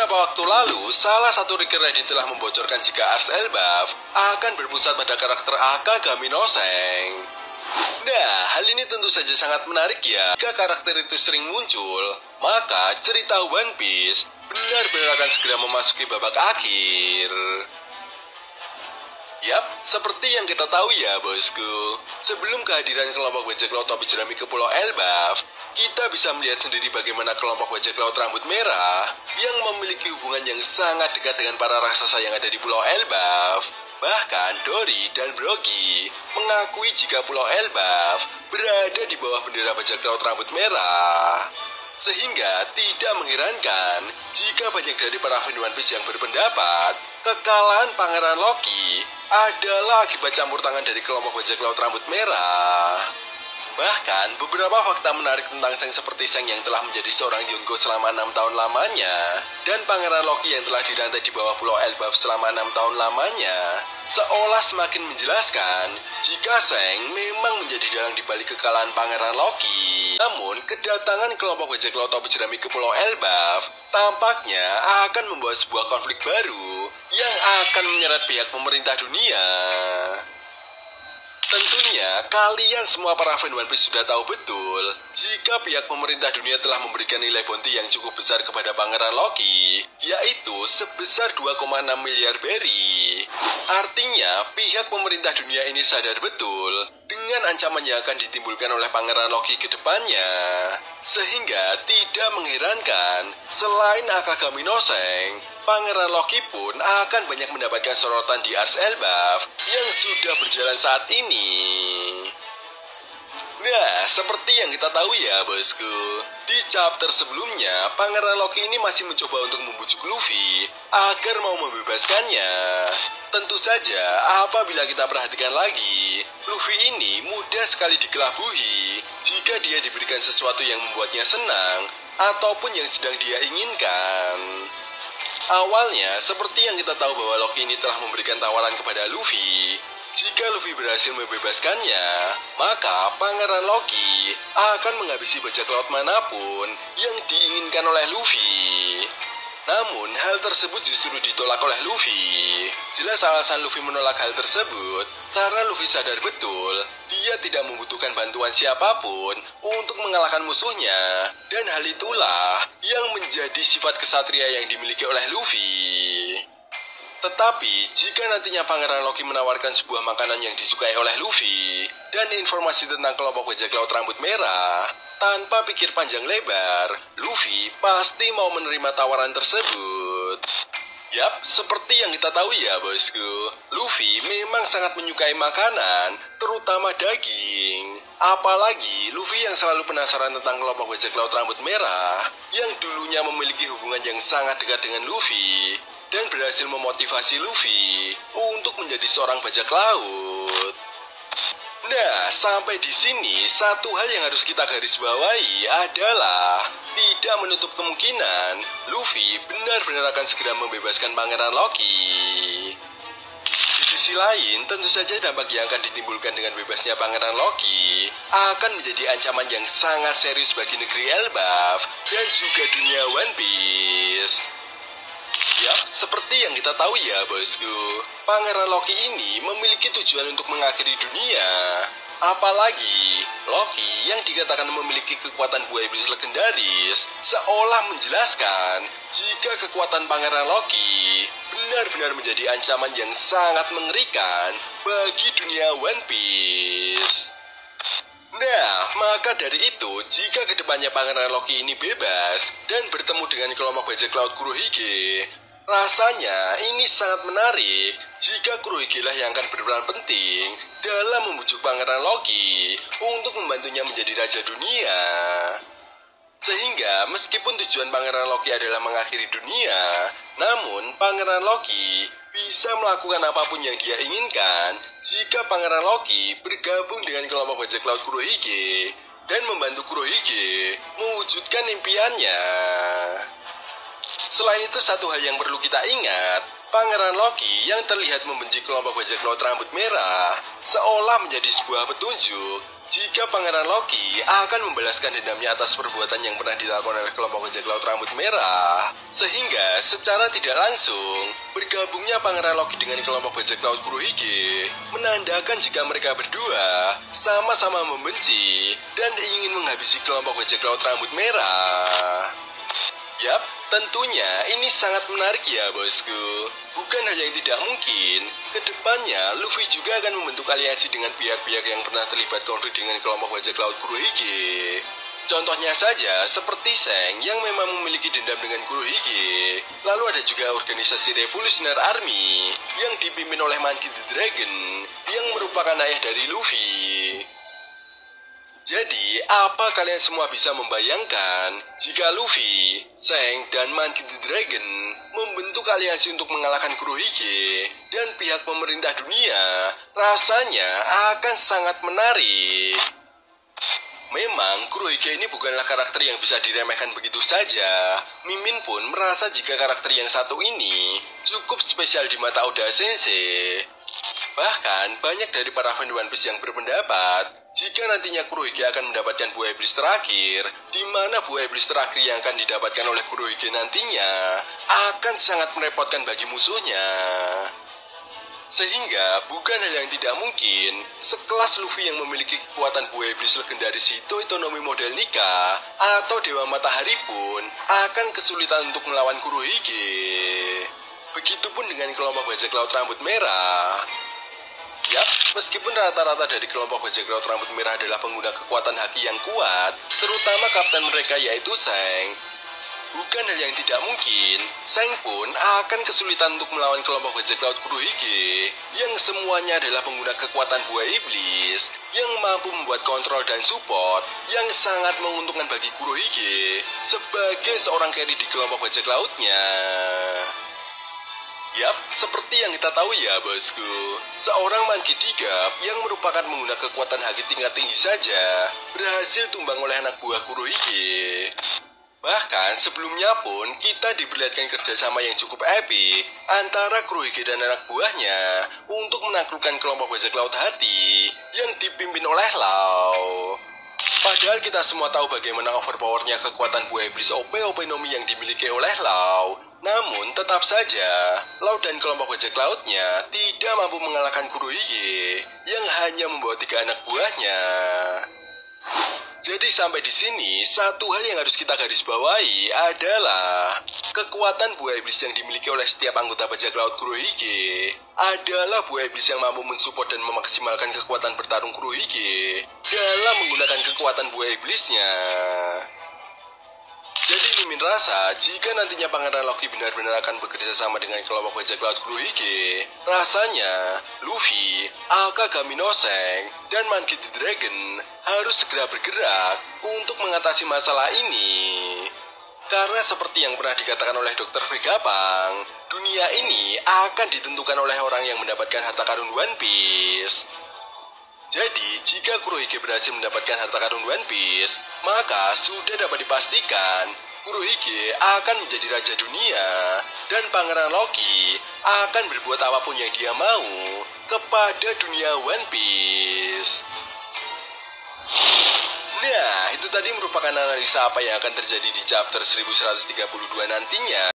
Beberapa waktu lalu, salah satu reader Reddit telah membocorkan jika Ars Elbaf akan berpusat pada karakter Akagami no Seng. Nah, hal ini tentu saja sangat menarik ya. Jika karakter itu sering muncul, maka cerita One Piece benar-benar akan segera memasuki babak akhir. Yap, seperti yang kita tahu ya bosku, sebelum kehadiran kelompok bajak laut topi jerami ke Pulau Elbaf, kita bisa melihat sendiri bagaimana kelompok bajak laut rambut merah yang memiliki hubungan yang sangat dekat dengan para raksasa yang ada di Pulau Elbaf. Bahkan Dory dan Brogy mengakui jika Pulau Elbaf berada di bawah bendera bajak laut rambut merah. Sehingga tidak mengherankan jika banyak dari para fan One Piece yang berpendapat kekalahan Pangeran Loki adalah akibat campur tangan dari kelompok bajak laut rambut merah. Bahkan beberapa fakta menarik tentang Seng seperti Seng yang telah menjadi seorang Yonko selama 6 tahun lamanya dan Pangeran Loki yang telah dirantai di bawah Pulau Elbaf selama 6 tahun lamanya seolah semakin menjelaskan jika Seng memang menjadi dalang di balik kekalahan Pangeran Loki. Namun kedatangan kelompok bajak laut topi jerami ke Pulau Elbaf tampaknya akan membawa sebuah konflik baru yang akan menyeret pihak pemerintah dunia. Tentunya, kalian semua para fan One Piece sudah tahu betul jika pihak pemerintah dunia telah memberikan nilai bounty yang cukup besar kepada Pangeran Loki, yaitu sebesar 2,6 miliar berry. Artinya, pihak pemerintah dunia ini sadar betul dengan ancaman yang akan ditimbulkan oleh Pangeran Loki ke depannya. Sehingga tidak mengherankan, selain Akagami no Seng, Pangeran Loki pun akan banyak mendapatkan sorotan di Ars Elbaf yang sudah berjalan saat ini. Nah, seperti yang kita tahu ya bosku, di chapter sebelumnya, Pangeran Loki ini masih mencoba untuk membujuk Luffy agar mau membebaskannya. Tentu saja, apabila kita perhatikan lagi, Luffy ini mudah sekali dikelabuhi jika dia diberikan sesuatu yang membuatnya senang ataupun yang sedang dia inginkan. Awalnya, seperti yang kita tahu bahwa Loki ini telah memberikan tawaran kepada Luffy. Jika Luffy berhasil membebaskannya, maka Pangeran Loki akan menghabisi bajak laut manapun yang diinginkan oleh Luffy. Namun, hal tersebut justru ditolak oleh Luffy. Jelas alasan Luffy menolak hal tersebut karena Luffy sadar betul dia tidak membutuhkan bantuan siapapun untuk mengalahkan musuhnya. Dan hal itulah yang menjadi sifat kesatria yang dimiliki oleh Luffy. Tetapi, jika nantinya Pangeran Loki menawarkan sebuah makanan yang disukai oleh Luffy dan informasi tentang kelompok bajak laut rambut merah, tanpa pikir panjang lebar, Luffy pasti mau menerima tawaran tersebut. Yap, seperti yang kita tahu ya bosku, Luffy memang sangat menyukai makanan, terutama daging. Apalagi Luffy yang selalu penasaran tentang kelompok bajak laut rambut merah, yang dulunya memiliki hubungan yang sangat dekat dengan Luffy, dan berhasil memotivasi Luffy untuk menjadi seorang bajak laut. Nah, sampai di sini satu hal yang harus kita garis bawahi adalah tidak menutup kemungkinan Luffy benar-benar akan segera membebaskan Pangeran Loki. Di sisi lain, tentu saja dampak yang akan ditimbulkan dengan bebasnya Pangeran Loki akan menjadi ancaman yang sangat serius bagi negeri Elbaf dan juga dunia One Piece. Ya, seperti yang kita tahu ya bosku, Pangeran Loki ini memiliki tujuan untuk mengakhiri dunia. Apalagi, Loki yang dikatakan memiliki kekuatan buah iblis legendaris seolah menjelaskan jika kekuatan Pangeran Loki benar-benar menjadi ancaman yang sangat mengerikan bagi dunia One Piece. Nah, maka dari itu, jika kedepannya Pangeran Loki ini bebas dan bertemu dengan kelompok bajak laut Kurohige, rasanya ini sangat menarik jika Kurohige lah yang akan berperan penting dalam membujuk Pangeran Loki untuk membantunya menjadi raja dunia. Sehingga meskipun tujuan Pangeran Loki adalah mengakhiri dunia, namun Pangeran Loki bisa melakukan apapun yang dia inginkan jika Pangeran Loki bergabung dengan kelompok bajak laut Kurohige dan membantu Kurohige mewujudkan impiannya. Selain itu, satu hal yang perlu kita ingat, Pangeran Loki yang terlihat membenci kelompok bajak laut rambut merah seolah menjadi sebuah petunjuk jika Pangeran Loki akan membalaskan dendamnya atas perbuatan yang pernah dilakukan oleh kelompok bajak laut rambut merah, sehingga secara tidak langsung bergabungnya Pangeran Loki dengan kelompok bajak laut Kurohige menandakan jika mereka berdua sama-sama membenci dan ingin menghabisi kelompok bajak laut rambut merah. Yap, tentunya ini sangat menarik ya bosku. Bukan hal yang tidak mungkin, kedepannya Luffy juga akan membentuk aliansi dengan pihak-pihak yang pernah terlibat konflik dengan kelompok bajak laut Kurohige. Contohnya saja seperti Seng yang memang memiliki dendam dengan Kurohige. Lalu ada juga organisasi Revolutionary Army yang dipimpin oleh Monkey the Dragon yang merupakan ayah dari Luffy. Jadi, apa kalian semua bisa membayangkan jika Luffy, Seng, dan Monkey the Dragon membentuk aliansi untuk mengalahkan Kurohige dan pihak pemerintah dunia? Rasanya akan sangat menarik. Memang Kurohige ini bukanlah karakter yang bisa diremehkan begitu saja. Mimin pun merasa jika karakter yang satu ini cukup spesial di mata Oda Sensei. Bahkan, banyak dari para fan One Piece yang berpendapat jika nantinya Kurohige akan mendapatkan buah iblis terakhir, di mana buah iblis terakhir yang akan didapatkan oleh Kurohige nantinya akan sangat merepotkan bagi musuhnya. Sehingga, bukan hal yang tidak mungkin, sekelas Luffy yang memiliki kekuatan buah iblis legendaris Hito Itonomi model Nika atau Dewa Matahari pun akan kesulitan untuk melawan Kurohige. Begitupun dengan kelompok bajak laut rambut merah. Yap, meskipun rata-rata dari kelompok bajak laut rambut merah adalah pengguna kekuatan haki yang kuat, terutama kapten mereka yaitu Seng. Bukan hal yang tidak mungkin, Seng pun akan kesulitan untuk melawan kelompok bajak laut Kurohige yang semuanya adalah pengguna kekuatan buah iblis yang mampu membuat kontrol dan support yang sangat menguntungkan bagi Kurohige sebagai seorang carry di kelompok bajak lautnya. Yap, seperti yang kita tahu ya bosku, seorang Monkey D. Garp yang merupakan pengguna kekuatan haki tingkat tinggi saja berhasil tumbang oleh anak buah Kurohige. Bahkan sebelumnya pun kita diperlihatkan kerjasama yang cukup epik antara Kurohige dan anak buahnya untuk menaklukkan kelompok bajak laut hati yang dipimpin oleh Law. Padahal kita semua tahu bagaimana overpowernya kekuatan buah iblis OP Nomi yang dimiliki oleh Law. Namun tetap saja, Law dan kelompok bajak lautnya tidak mampu mengalahkan Kurohige yang hanya membawa 3 anak buahnya. Jadi sampai di sini, satu hal yang harus kita garis bawahi adalah kekuatan buah iblis yang dimiliki oleh setiap anggota bajak laut Kurohige adalah buah iblis yang mampu mensupport dan memaksimalkan kekuatan bertarung Kurohige dalam menggunakan kekuatan buah iblisnya. Jadi Mimin rasa jika nantinya Pangeran Loki benar-benar akan bekerja sama dengan kelompok bajak laut Kurohige, rasanya Luffy, Akagami no Seng, dan Monkey the Dragon harus segera bergerak untuk mengatasi masalah ini. Karena seperti yang pernah dikatakan oleh Dr. Vegapunk, dunia ini akan ditentukan oleh orang yang mendapatkan harta karun One Piece. Jadi, jika Kurohige berhasil mendapatkan harta karun One Piece, maka sudah dapat dipastikan Kurohige akan menjadi raja dunia dan Pangeran Loki akan berbuat apapun yang dia mau kepada dunia One Piece. Nah, itu tadi merupakan analisa apa yang akan terjadi di chapter 1132 nantinya.